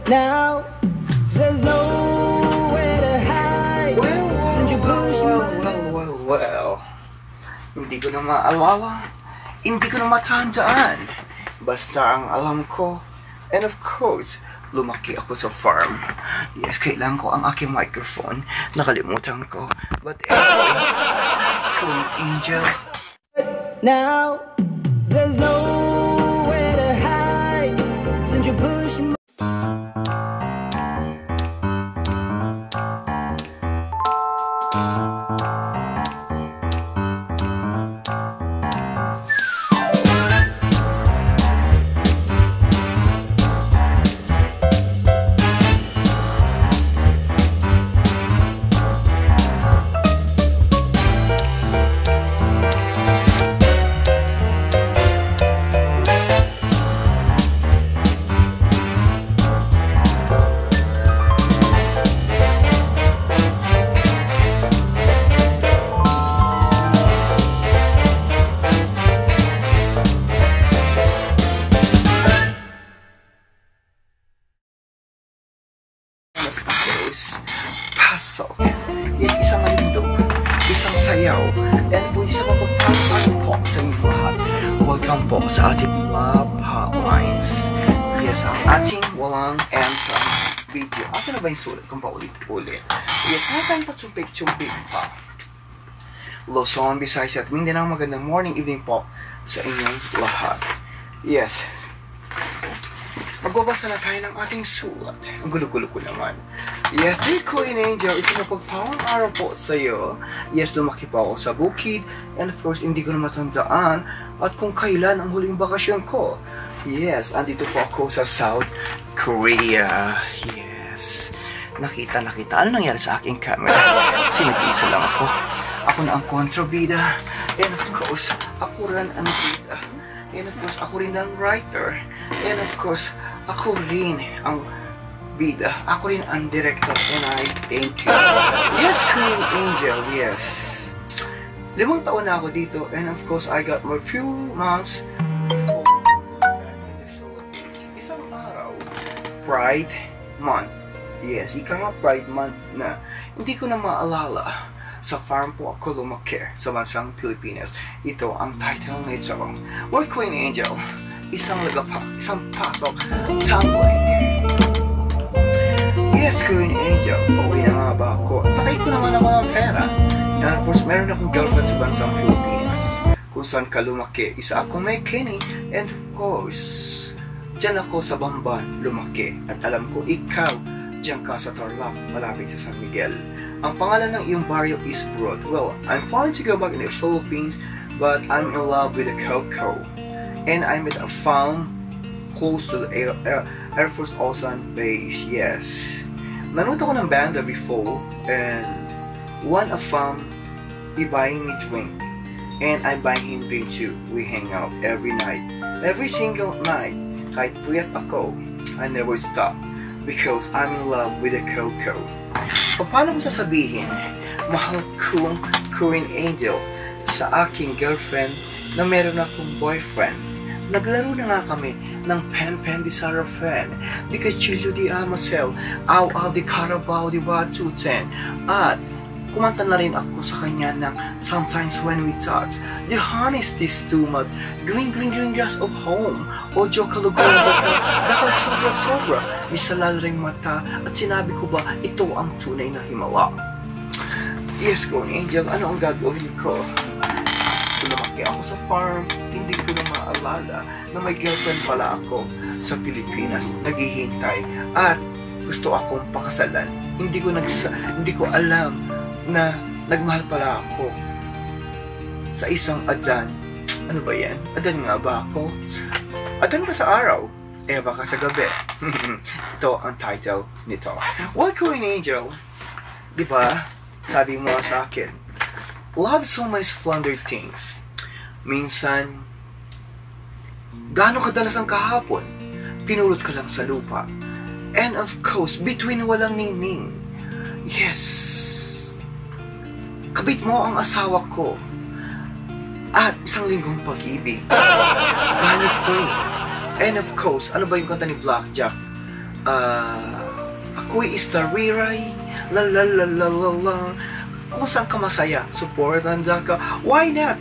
Now there's nowhere to hide. Since you pushed me. Well. Hindi ko na maalala. Hindi ko na matandaan. Basta ang alam ko. And of course, lumaki ako sa farm. Yes, kailangan ko ang aking microphone. Nakalimutan ko. But anyway, Queen Angel. Now there's nowhere to hide. Since you pushed me. Pasok. Yan, isang malindog, isang sayaw, and po isang mapagpapaan po sa inyong lahat. Welcome po sa ating Love Hotlines. Yes, ang ating walang anthem video. Ato na ba yung sulat kung paulit-ulit? Yes, na tayong patsumpik-tsumpik pa. Luzon, Visayas at Mindanao, magandang morning, evening po sa inyong lahat. Yes. Magbabasa na tayo ng ating sulat. Ang gulo-gulo ko naman. Yes, dear Queen Angel, isang mapagpawang araw po sa iyo. Yes, lumaki pa ako sa bukid. And of course, hindi ko na matandaan at kung kailan ang huling bakasyon ko. Yes, andito po ako sa South Korea. Yes. Nakita. Ano nangyari sa aking camera? Sinag-isa lang ako. Ako na ang kontrabida. And of course, ako rin ang bida. And of course, ako rin ang writer. And of course, ako rin ang bida. Ako rin ang director. And I thank you. Yes, Queen Angel. Yes. 5 taon na ako dito. And of course, I got my few months before in the Philippines. Isang araw, Pride Month. Yes, ika nga Pride Month na. Hindi ko na maalala. Sa farm po ako lumaki sa bansang Pilipinas. Ito ang title nito. Well, Queen Angel, isang lagapak, isang pasok, tumbling. Yes, Queen Angel, okay na nga ba ako? Patay ko naman ako ng pera. And of course, meron akong girlfriend sa bansang Pilipinas. Kung saan ka lumaki, isa akong may Kenny. And of course, dyan ako sa Bamban lumaki. At alam ko, ikaw, dyan ka sa Tarlac, malapit sa San Miguel. Ang pangalan ng iyong barrio is Broad. Well, I'm planning to go back in the Philippines, but I'm in love with the cocoa. And I'm at a farm close to the Air Force Osan base. Yes. Nanood ako ng banda before, and one of them, he buying me drink. And I buy him drink too. We hang out every night. Every single night. Kahit puyat ako, I never stop. Because I'm in love with the cocoa. Paano ko sasabihin, mahal kong Queen Angel sa aking girlfriend na meron akong boyfriend? Naglaro na nga kami ng pen di Sarafen, di Kachilyo di Amasel, Aw di Carabao di Batuten, at kumanta na rin ako sa kanya ng Sometimes When We Touch, The Honesty is Too Much, Green Grass of Home, Ojo Kalugon Jaka, Nakal Sobra, Misalal ring mata, at sinabi ko ba, ito ang tunay na himala. Yes, Queen Angel, ano ang gagawin ko? Lumaki ako sa farm, hindi ko na maalala na may girlfriend pala ako sa Pilipinas, naghihintay, at gusto akong pakasalan. Hindi ko alam na nagmahal pala ako sa isang Adan. Ano ba yan? Adan nga ba ako? Adan ka sa araw, Eva ka sa gabi. Ito ang title nito. Well, Queen Angel, di ba? Sabi mo sa akin, love so many splendid things. Minsan, gaano kadalas ang kahapon, pinulot ka lang sa lupa. And of course, between walang ningning. Yes. Kabit mo ang asawa ko. At isang linggong pag-ibig. Panic Queen. And of course, ano ba yung kanta ni Blackjack? Ako'y istariray, la la la la la la. Kung saan ka masaya, supportan ka. Why not?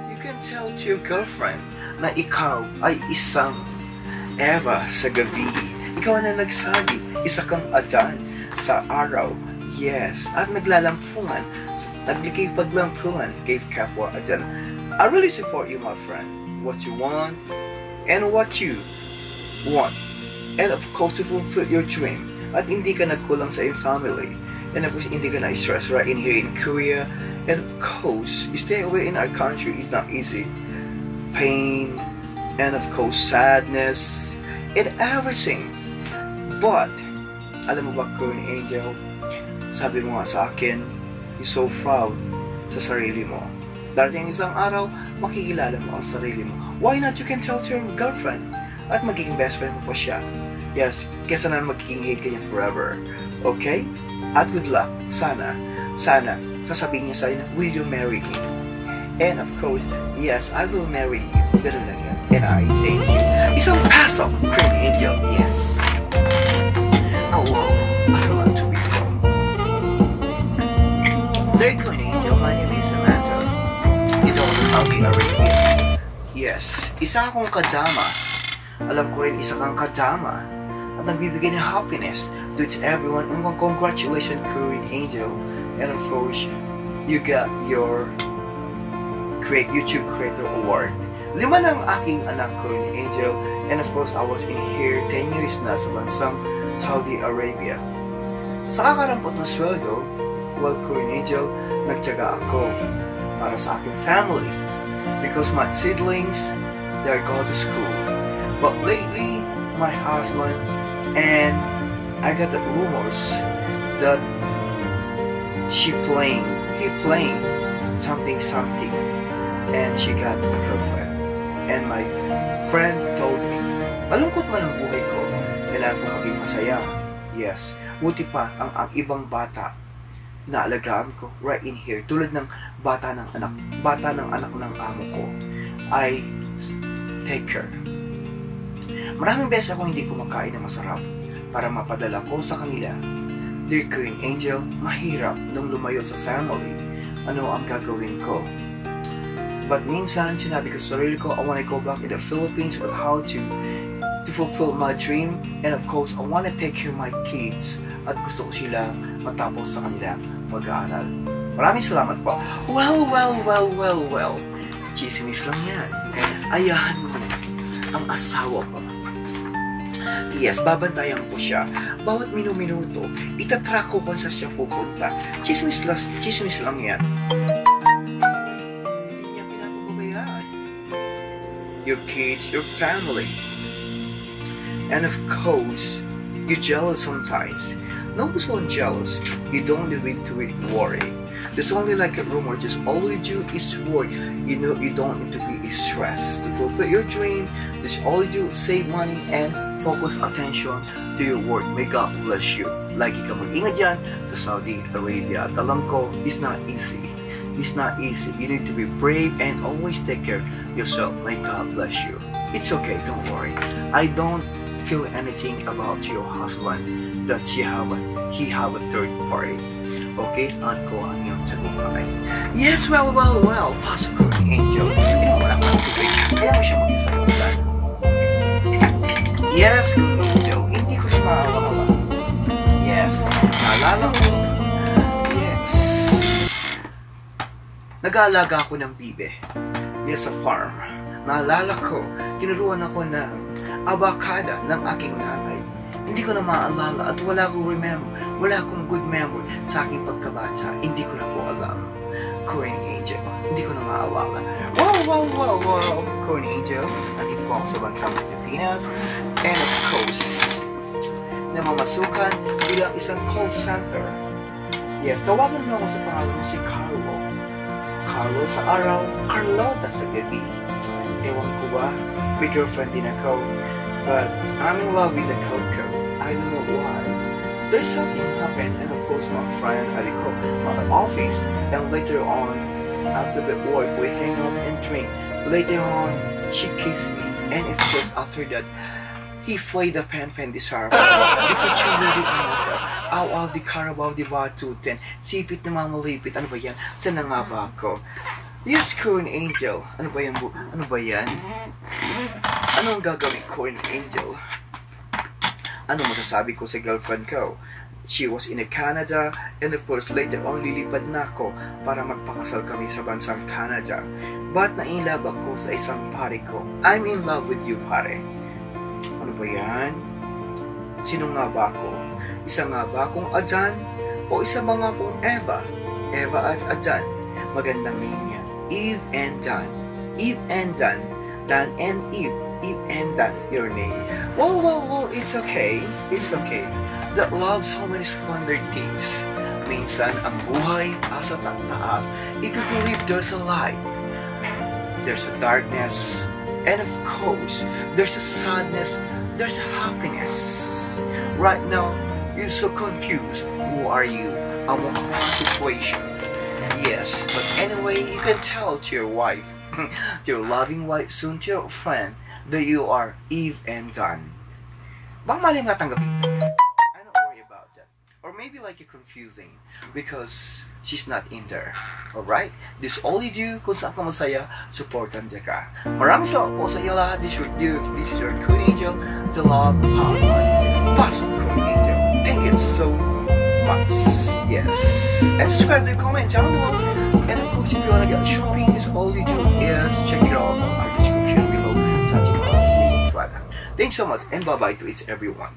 You can tell to your girlfriend na ikaw ay isang Eva sa gabi. Ikaw na nagsabi, isa kang Adan sa araw. Yes, at naglalampungan, naglikipaglampungan kay kapwa Adan. I really support you, my friend. What you want and what you want. And of course, to fulfill your dream. At hindi ka nagkulang sa iyong family. And of course, hindi ka na-stress right in here in Korea. And of course, stay away in our country is not easy. Pain, and of course, sadness, and everything. But, alam mo ba, Korean Angel, sabi mo nga sa akin, you're so proud sa sarili mo. Darating isang araw, makikilala mo ang sarili mo. Why not you can tell to your girlfriend? At magiging best friend mo pa siya. Yes, kesa na magiging hate ka niya forever. Okay? At good luck. Sana, sasabihin niya sa'yo na, will you marry me? And of course, yes, I will marry you. Ganun lang yan. And I thank you. Isang pasok, Korean Angel. Yes. Oh, wow. Asa naman to be from? There, Korean Angel. My name is Samantha. Ito ako sa Saudi Arabia. Yes, isa akong kadama. Alam ko rin isa kang kadama. At nagbibigay ng happiness to everyone. And congratulations, Korean Angel. And of course, you got your YouTube Creator Award. 5 ng aking anak, Korean Angel. And of course, I was in here 10 years na sa bansang Saudi Arabia. Sa kakarampot ng sweldo, well, Korean Angel, nagtyaga ako para sa aking family. Because my siblings, they're going to school. But lately, my husband and I got the rumors that he playing something, and she got a girlfriend. And my friend told me, malungkot man ang buhay ko, kailangan ko maging masaya. Yes, buti pa ang ibang bata na alagaan ko right in here, tulad ng bata ng anak ng amo ko, I take care. Maraming beses ako hindi kumakain ng masarap para mapadala ko sa kanila. Dear Korean Angel, mahirap nung lumayo sa family. Ano ang gagawin ko? But minsan, sinabi ko sa sarili ko, I want to go back in the Philippines on how to fulfill my dream. And of course, I want to take care of my kids. At gusto ko sila matapos sa kanilang pag-aaral. Maraming salamat po. Well. Chismis lang yan. Ayahan mo ang asawa ko. Yes, babantayan ko siya. Bawat minuto, itatrack ko kung saan siya pupunta. Chismis lang yan. Hindi niya pinapabayaan. Your kids, your family. And of course, you're jealous sometimes. No one's jealous. You don't need to worry. There's only like a rumor. Just all you do is work. You know, you don't need to be stressed. To fulfill your dream, just all you do is save money and focus attention to your work. May God bless you. Lagi ka mag-ingat dyan sa Saudi Arabia. At alam ko, it's not easy. It's not easy. You need to be brave and always take care of yourself. May God bless you. It's okay, don't worry. I don't feel anything about your husband that he have a third party. Okay, at ko ang iyong tagumpay. Yes, well. Pasok ko ang angel. Wala kang tubig. Kaya mo siya mag-isagutan. Yes, angel. Hindi ko siya maawa. Yes, naalala ko. Yes. Nag-aalaga ako ng bibe. Yes, sa farm. Naalala ko, tinuruan ako ng abakada ng aking nanay. Hindi ko na maalala at wala akong good memory sa aking pagkabata. Hindi ko na po alam. Korean Angel, hindi ko na maalala. Wow. Korean Angel, nandito po ako sa bansang Pilipinas. And of course, namamasukan bilang isang call center. Yes, tawagan mo ako sa pangalan si Carlo. Carlo sa araw, Carlota sa gabi. Ewan ko ba, may girlfriend din ako. But I'm in love with the Coco. I don't know why. There's something happened, and of course my friend had to call my office, and later on, after the work, we hang out and drink. Later on, she kissed me. And of course, after that, he played the pen di sarap. Di ko chumuli ang sa aw di karabaw di batutin, sipit na mamalipit, ano ba yan? Saan na nga ba ako? Yes, Corn Angel. Ano ba yan? Ano ba yan? Anong gagawin, Corn Angel? Ano masasabi ko sa girlfriend ko? She was in Canada, and of course, later on, lilipad na ako para magpakasal kami sa bansang Canada. But na-inlove ako sa isang pare ko. I'm in love with you, pare. Ano ba yan? Sino nga ba ako? Isa nga ba akong Adan? O isa ba nga akong Eva? Eva at Adan. Magandang name niya. Eve and Dan. Eve and Dan. Dan and Eve. Eve and Dan, your name. Well, it's okay. It's okay. That love so many splendid things. Minsan, ang buhay asa taas. If you believe there's a light, there's a darkness, and of course, there's a sadness, there's a happiness. Right now, you're so confused. Who are you? I'm in a situation. Yes, but anyway, you can tell to your wife, to your loving wife, soon to your friend, that you are Eve and Dan. Bang mali nga tanggapin? I don't worry about that. Or maybe like you're confusing because she's not in there. Alright? This all you do, kung saan ka masaya, supportan dyan ka. Maraming salamat po sa inyo lahat. This is your Corn Angel, the love hotline. Pasok Corn Angel. Thank you so much. Yes. And subscribe to the comment down below. And of course, if you want to get shopping, this all you do is check it out on our description below. Thanks so much, and bye-bye to each everyone.